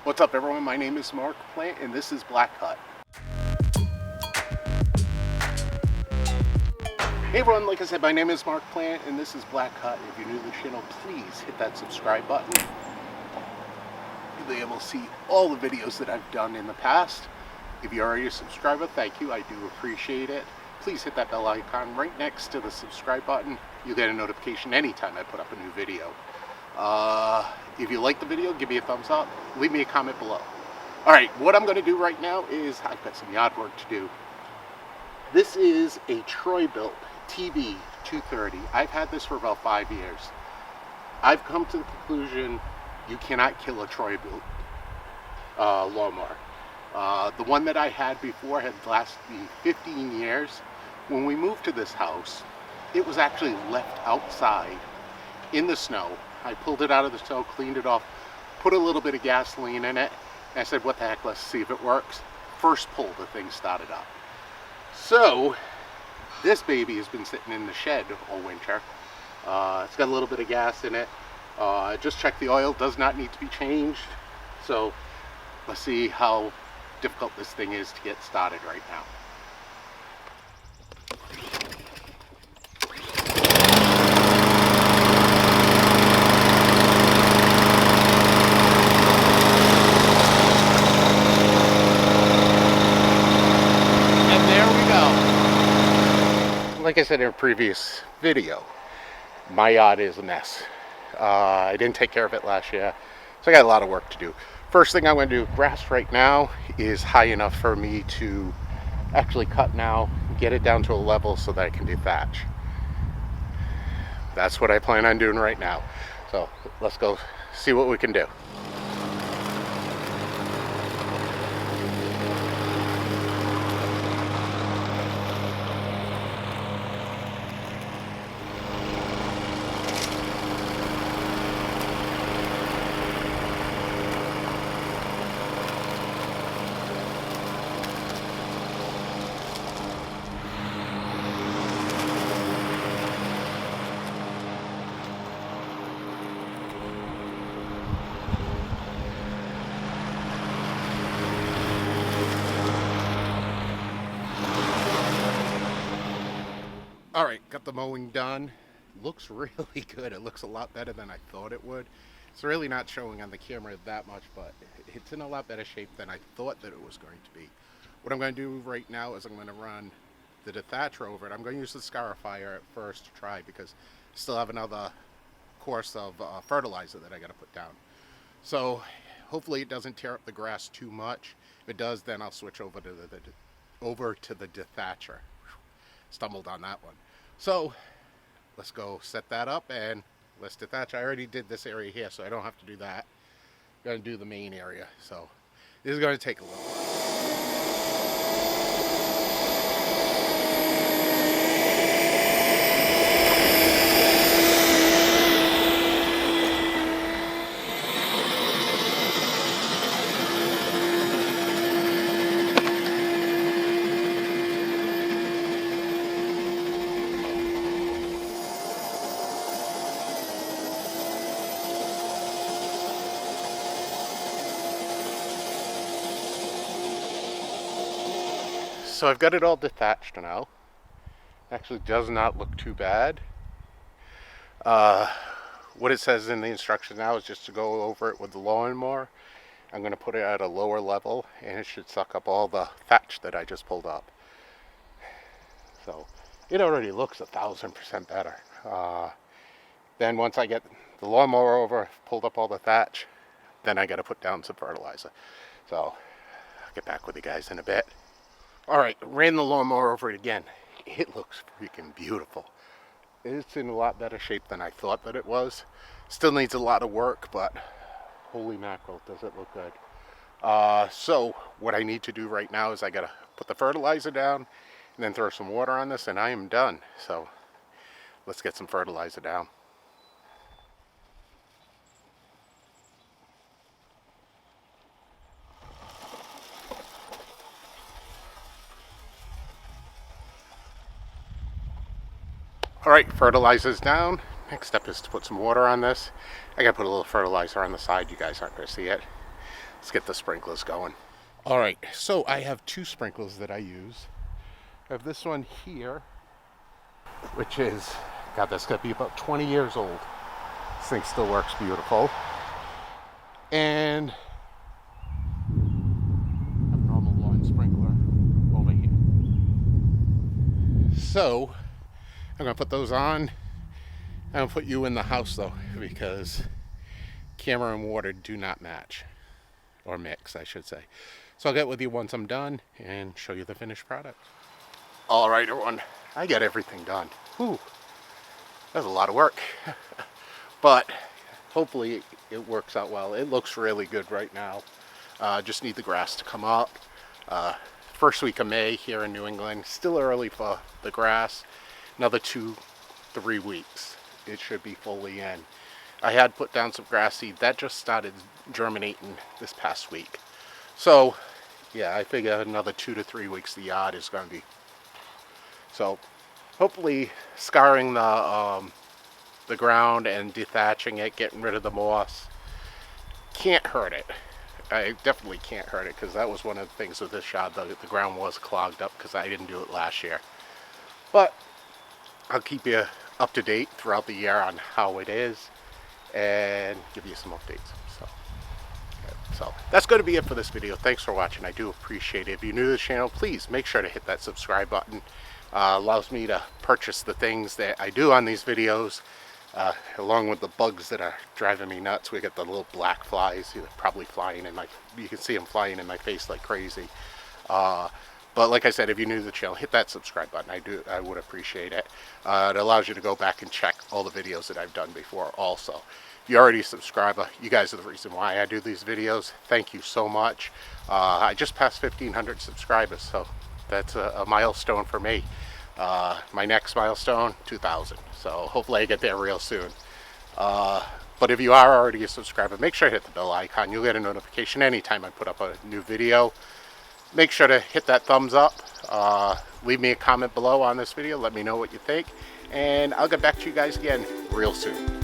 What's up, everyone? My name is MarkPlante, and this is Black Hut. Hey everyone, like I said, my name is MarkPlante, and this is Black Hut. If you're new to the channel, please hit that subscribe button. You'll be able to see all the videos that I've done in the past. If you're already a subscriber, thank you. I do appreciate it. Please hit that bell icon right next to the subscribe button. You'll get a notification anytime I put up a new video. If you like the video, give me a thumbs up. Leave me a comment below. Alright, what I'm going to do right now is I've got some yard work to do. This is a Troy-built TB 230. I've had this for about 5 years. I've come to the conclusion you cannot kill a Troy-built lawnmower. The one that I had before had lasted me 15 years. When we moved to this house, it was actually left outside in the snow. I pulled it out of the snow, cleaned it off, put a little bit of gasoline in it, and I said, what the heck, let's see if it works. First pull, the thing started up. So, this baby has been sitting in the shed all winter. It's got a little bit of gas in it. Just checked the oil, does not need to be changed. So, let's see how difficult this thing is to get started right now. Like I said in a previous video, my yard is a mess. I didn't take care of it last year, so I got a lot of work to do. First thing I'm going to do, grass right now is high enough for me to actually cut now, get it down to a level so that I can do thatch. That's what I plan on doing right now. So let's go see what we can do. Alright, got the mowing done. Looks really good. It looks a lot better than I thought it would. It's really not showing on the camera that much, but it's in a lot better shape than I thought that it was going to be. What I'm going to do right now is I'm going to run the Dethatcher over it. I'm going to use the scarifier at first to try because I still have another course of fertilizer that I got to put down. So hopefully it doesn't tear up the grass too much. If it does, then I'll switch over to the Dethatcher. Stumbled on that one. So let's go set that up and let's dethatch. I already did this area here, so I don't have to do that. I'm going to do the main area, so this is going to take a little while. So I've got it all detached now. Actually does not look too bad. What it says in the instructions now is just to go over it with the lawnmower. I'm going to put it at a lower level and it should suck up all the thatch that I just pulled up. So it already looks 1000% better. Then once I get the lawnmower over, pulled up all the thatch, then I got to put down some fertilizer. So I'll get back with you guys in a bit. Alright, ran the lawnmower over it again. It looks freaking beautiful. It's in a lot better shape than I thought that it was. Still needs a lot of work, but holy mackerel, does it look good. So what I need to do right now is I gotta put the fertilizer down and then throw some water on this and I am done. So let's get some fertilizer down. Alright, fertilizer's down. Next step is to put some water on this. I gotta put a little fertilizer on the side. You guys aren't gonna see it. let's get the sprinklers going. All right, so I have two sprinklers that I use. I have this one here, which is, God, that's got to be about 20 years old. This thing still works beautiful. And a normal lawn sprinkler over here. So I'm gonna put those on. I'm gonna put you in the house though, because camera and water do not match, or mix, I should say. So I'll get with you once I'm done and show you the finished product. All right, everyone, I got everything done. Whew, that's a lot of work, but hopefully it works out well. It looks really good right now. Just need the grass to come up. First week of May here in New England. Still early for the grass. Another 2-3 weeks. It should be fully in. I had put down some grass seed. That just started germinating this past week. So, yeah, I figure another 2 to 3 weeks the yard is going to be. So, hopefully scouring the ground and dethatching it, getting rid of the moss, can't hurt it. I definitely can't hurt it, because that was one of the things with this yard. The ground was clogged up because I didn't do it last year. But I'll keep you up to date throughout the year on how it is and give you some updates. So that's going to be it for this video. Thanks for watching. I do appreciate it. If you're new to the channel, please make sure to hit that subscribe button. Allows me to purchase the things that I do on these videos, along with the bugs that are driving me nuts. We got the little black flies, probably flying in my, you can see them flying in my face like crazy. But like I said, if you're new to the channel, hit that subscribe button. I would appreciate it. It allows you to go back and check all the videos that I've done before also. If you're already a subscriber, you guys are the reason why I do these videos. Thank you so much. I just passed 1,500 subscribers, so that's a milestone for me. My next milestone, 2,000. So hopefully I get there real soon. But if you are already a subscriber, make sure to hit the bell icon. You'll get a notification anytime I put up a new video. Make sure to hit that thumbs up. Leave me a comment below on this video. Let me know what you think. And I'll get back to you guys again real soon.